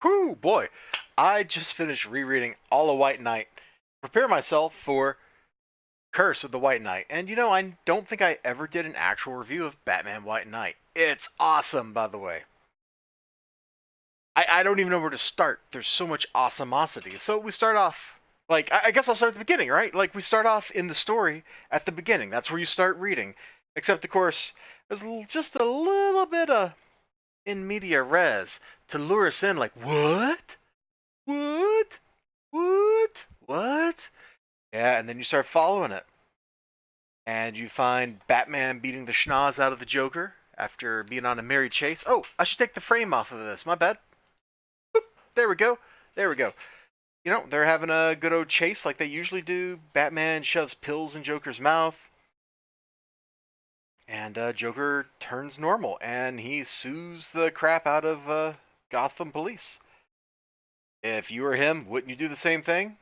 Whew, boy. I just finished rereading All of White Knight. Prepare myself for Curse of the White Knight. And I don't think I ever did an actual review of Batman White Knight. It's awesome, by the way. I don't even know where to start. There's so much awesomeosity. So we start off, I guess I'll start at the beginning, right? Like, we start off in the story at the beginning. That's where you start reading. Except, of course, there's just a little bit of in media res to lure us in, like, what? What? What? Yeah, and then you start following it. And you find Batman beating the schnoz out of the Joker after being on a merry chase. Oh, I should take the frame off of this. My bad. Boop. There we go. There we go. They're having a good old chase like they usually do. Batman shoves pills in Joker's mouth. And Joker turns normal. And he sues the crap out of Gotham police. If you were him, wouldn't you do the same thing?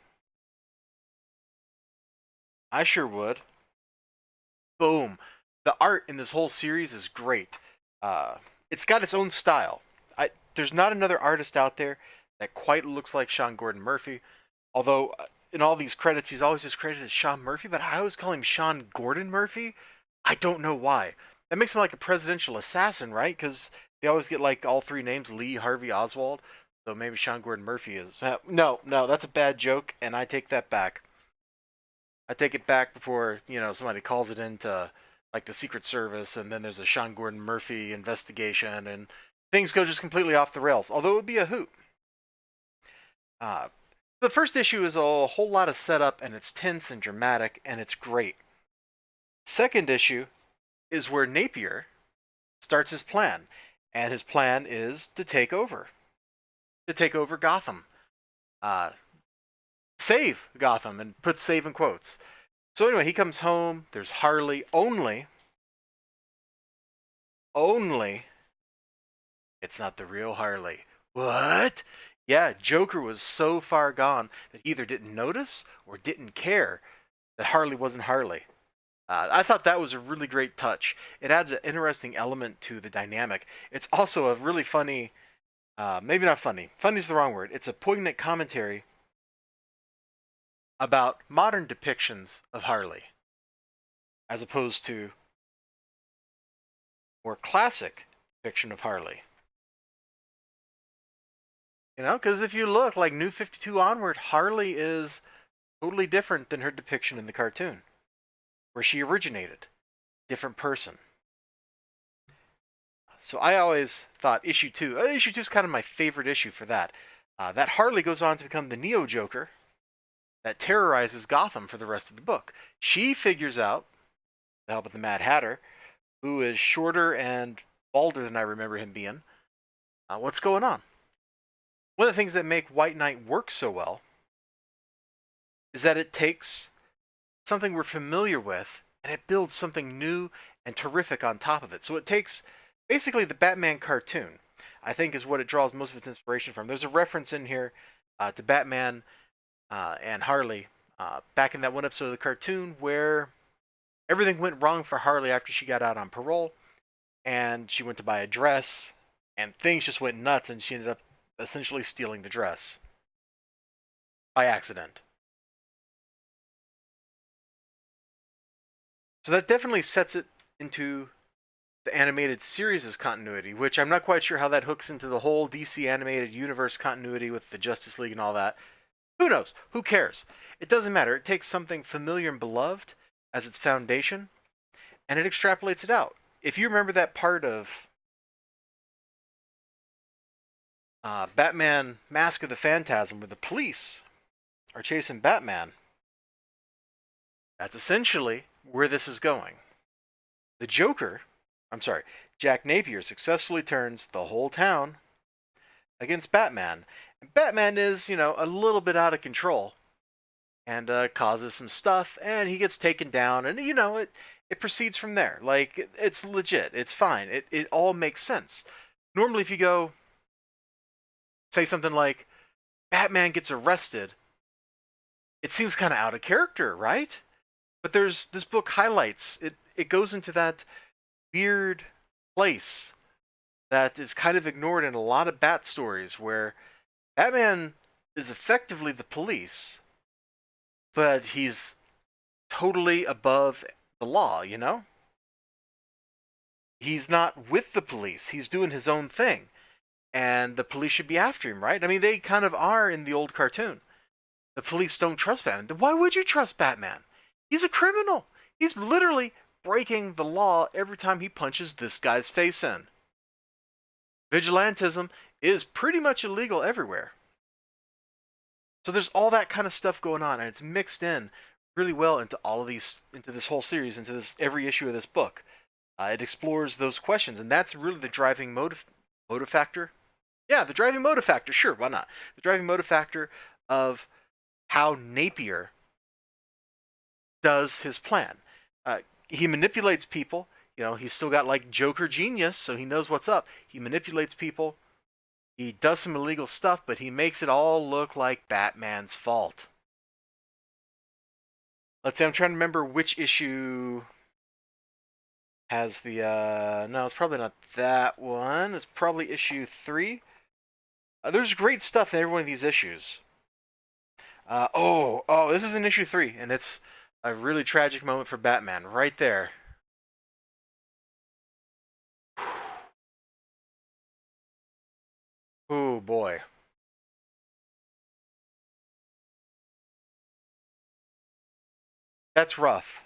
I sure would. Boom. The art in this whole series is great. It's got its own style. There's not another artist out there that quite looks like Sean Gordon Murphy. Although in all these credits, he's always just credited as Sean Murphy, but I always call him Sean Gordon Murphy. I don't know why. That makes him like a presidential assassin, right? Because they always get like all three names: Lee Harvey Oswald. So maybe Sean Gordon Murphy is. No, that's a bad joke, and I take that back. I take it back before somebody calls it into like the Secret Service, and then there's a Sean Gordon Murphy investigation, and things go just completely off the rails. Although it would be a hoot. Uh, the first issue is a whole lot of setup, and it's tense and dramatic, and it's great. Second issue is where Napier starts his plan, and his plan is to take over Gotham. Uh, Save Gotham, and put save in quotes. So anyway, he comes home. There's Harley only. It's not the real Harley. What? Yeah, Joker was so far gone that he either didn't notice or didn't care that Harley wasn't Harley. I thought that was a really great touch. It adds an interesting element to the dynamic. It's also a really funny, maybe not funny. Funny's the wrong word. It's a poignant commentary about modern depictions of Harley, as opposed to more classic depiction of Harley. Because if you look like New 52 onward, Harley is totally different than her depiction in the cartoon, where she originated. Different person. So I always thought issue 2 is kind of my favorite issue for that. That Harley goes on to become the Neo Joker that terrorizes Gotham for the rest of the book. She figures out, with the help of the Mad Hatter, who is shorter and balder than I remember him being, what's going on. One of the things that make White Knight work so well is that it takes something we're familiar with and it builds something new and terrific on top of it. So it takes basically the Batman cartoon, I think, is what it draws most of its inspiration from. There's a reference in here to Batman and Harley back in that one episode of the cartoon where everything went wrong for Harley after she got out on parole, and she went to buy a dress, and things just went nuts, and she ended up essentially stealing the dress by accident. So that definitely sets it into the animated series' continuity, which I'm not quite sure how that hooks into the whole DC animated universe continuity with the Justice League and all that. Who knows? Who cares? It doesn't matter. It takes something familiar and beloved as its foundation, and it extrapolates it out. If you remember that part of Batman Mask of the Phantasm where the police are chasing Batman, that's essentially where this is going. The Joker, Jack Napier successfully turns the whole town against Batman. And Batman is, a little bit out of control and causes some stuff, and he gets taken down, and, it proceeds from there. Like, it's legit. It's fine. It all makes sense. Normally, if you go say something like, Batman gets arrested, it seems kind of out of character, right? But this book highlights it. It goes into that weird place that is kind of ignored in a lot of Bat stories, where Batman is effectively the police, but he's totally above the law, you know? He's not with the police. He's doing his own thing. And the police should be after him, right? I mean, they kind of are in the old cartoon. The police don't trust Batman. Why would you trust Batman? He's a criminal. He's literally breaking the law every time he punches this guy's face in. Vigilantism is pretty much illegal everywhere. So there's all that kind of stuff going on, and it's mixed in really well into all of these, into this whole series, into this every issue of this book. It explores those questions, and that's really the driving motive factor. Yeah, the driving motive factor. Sure, why not? The driving motive factor of how Napier does his plan. He manipulates people. You know, he's still got like Joker genius, so he knows what's up. He manipulates people. He does some illegal stuff, but he makes it all look like Batman's fault. Let's see, I'm trying to remember which issue has the, no, it's probably not that one. It's probably issue 3. There's great stuff in every one of these issues. This is in issue 3, and it's a really tragic moment for Batman right there. Oh boy. That's rough.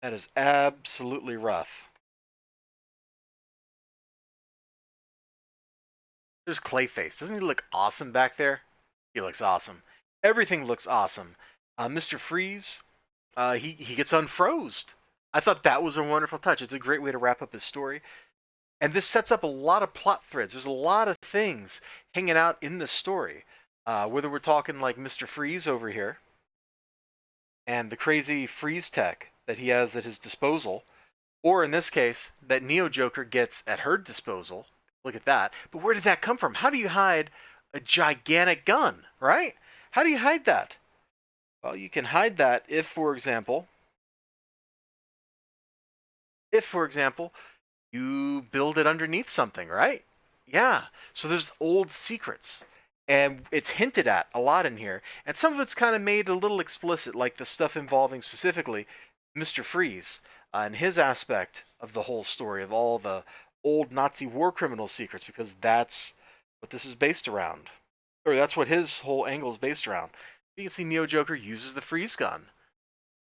That is absolutely rough. There's Clayface. Doesn't he look awesome back there? He looks awesome. Everything looks awesome. Mr. Freeze, he gets unfrozed. I thought that was a wonderful touch. It's a great way to wrap up his story. And this sets up a lot of plot threads. There's a lot of things hanging out in this story. Whether we're talking like Mr. Freeze over here and the crazy freeze tech that he has at his disposal, or in this case, that Neo Joker gets at her disposal. Look at that. But where did that come from? How do you hide a gigantic gun, right? How do you hide that? Well, you can hide that if, for example, you build it underneath something, right? Yeah. So there's old secrets. And it's hinted at a lot in here. And some of it's kind of made a little explicit, like the stuff involving specifically Mr. Freeze and his aspect of the whole story, of all the old Nazi war criminal secrets, because that's what this is based around. Or that's what his whole angle is based around. You can see Neo Joker uses the freeze gun.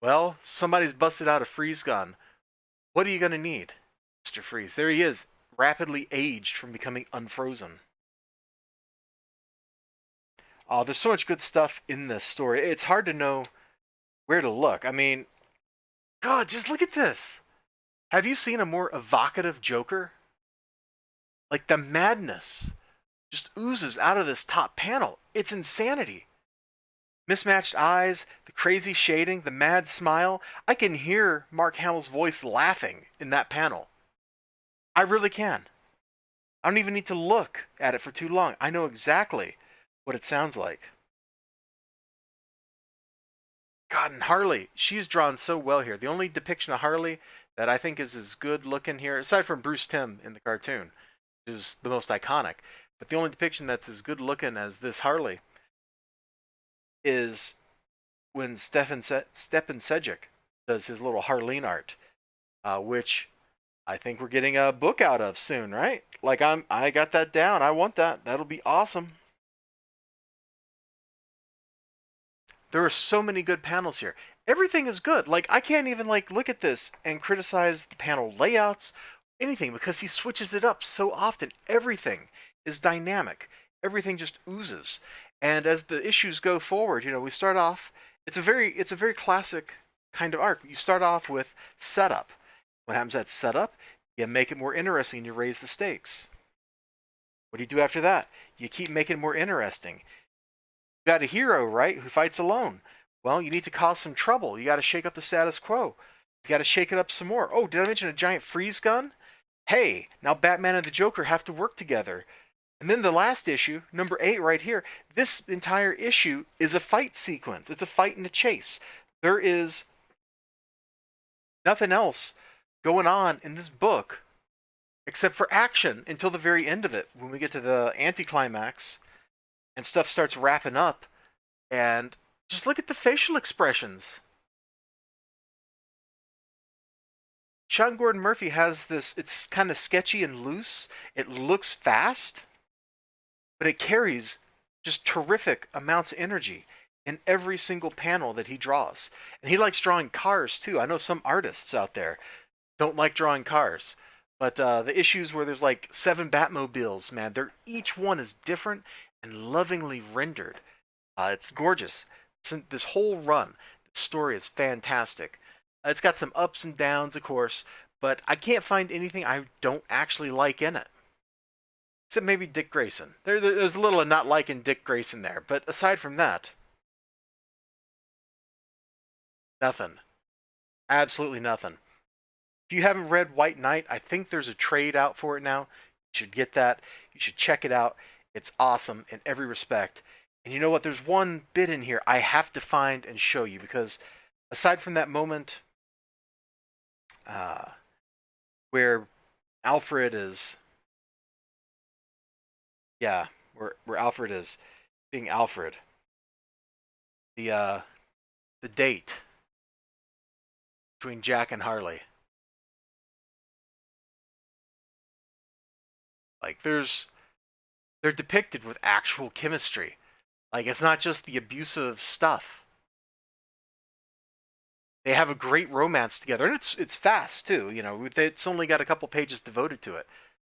Well, somebody's busted out a freeze gun. What are you going to need, Mr. Freeze? There he is, rapidly aged from becoming unfrozen. Oh, there's so much good stuff in this story. It's hard to know where to look. I mean, God, just look at this. Have you seen a more evocative Joker? Like the madness just oozes out of this top panel. It's insanity. Mismatched eyes, the crazy shading, the mad smile. I can hear Mark Hamill's voice laughing in that panel. I really can. I don't even need to look at it for too long. I know exactly what it sounds like. God, and Harley, she's drawn so well here. The only depiction of Harley that I think is as good looking here, aside from Bruce Timm in the cartoon, which is the most iconic, but the only depiction that's as good looking as this Harley is when Stefan Sejic does his little Harleen art, which I think we're getting a book out of soon, right? Like I got that down. I want that. That'll be awesome. There are so many good panels here. Everything is good. Like I can't even like look at this and criticize the panel layouts, anything, because he switches it up so often. Everything is dynamic. Everything just oozes. And as the issues go forward, you know, we start off. It's a very classic kind of arc. You start off with setup. What happens at setup? You make it more interesting. You raise the stakes. What do you do after that? You keep making it more interesting. You got a hero, right, who fights alone. Well, you need to cause some trouble. You got to shake up the status quo. You got to shake it up some more. Oh, did I mention a giant freeze gun? Hey, now Batman and the Joker have to work together. And then the last issue, number 8 right here, this entire issue is a fight sequence. It's a fight and a chase. There is nothing else going on in this book except for action until the very end of it when we get to the anticlimax and stuff starts wrapping up. And just look at the facial expressions. Sean Gordon Murphy has this, it's kind of sketchy and loose. It looks fast, but it carries just terrific amounts of energy in every single panel that he draws. And he likes drawing cars too. I know some artists out there don't like drawing cars, but the issues where there's like 7 Batmobiles, man, they're each one is different and lovingly rendered. It's gorgeous. This whole run, the story is fantastic. It's got some ups and downs, of course, but I can't find anything I don't actually like in it. Except maybe Dick Grayson. There's a little of not liking Dick Grayson there, but aside from that, nothing. Absolutely nothing. If you haven't read White Knight, I think there's a trade out for it now. You should get that. You should check it out. It's awesome in every respect. And you know what? There's one bit in here I have to find and show you because aside from that moment uh, where Alfred is, yeah, where Alfred is being Alfred, the the date between Jack and Harley. Like they're depicted with actual chemistry. Like it's not just the abusive stuff. They have a great romance together, and it's fast too. You know, it's only got a couple pages devoted to it,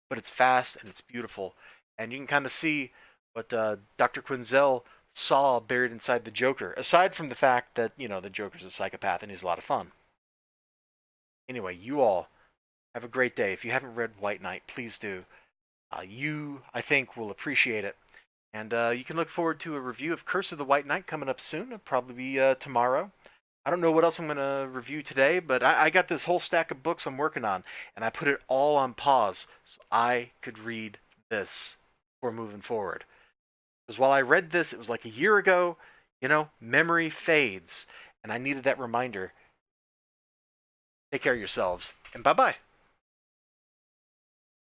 but it's fast and it's beautiful, and you can kind of see what Dr. Quinzel saw buried inside the Joker. Aside from the fact that the Joker's a psychopath and he's a lot of fun. Anyway, you all have a great day. If you haven't read White Knight, please do. You, I think, will appreciate it. And you can look forward to a review of Curse of the White Knight coming up soon. It'll probably be tomorrow. I don't know what else I'm going to review today, but I got this whole stack of books I'm working on, and I put it all on pause so I could read this before moving forward. Because while I read this, it was like a year ago, memory fades, and I needed that reminder. Take care of yourselves, and bye-bye.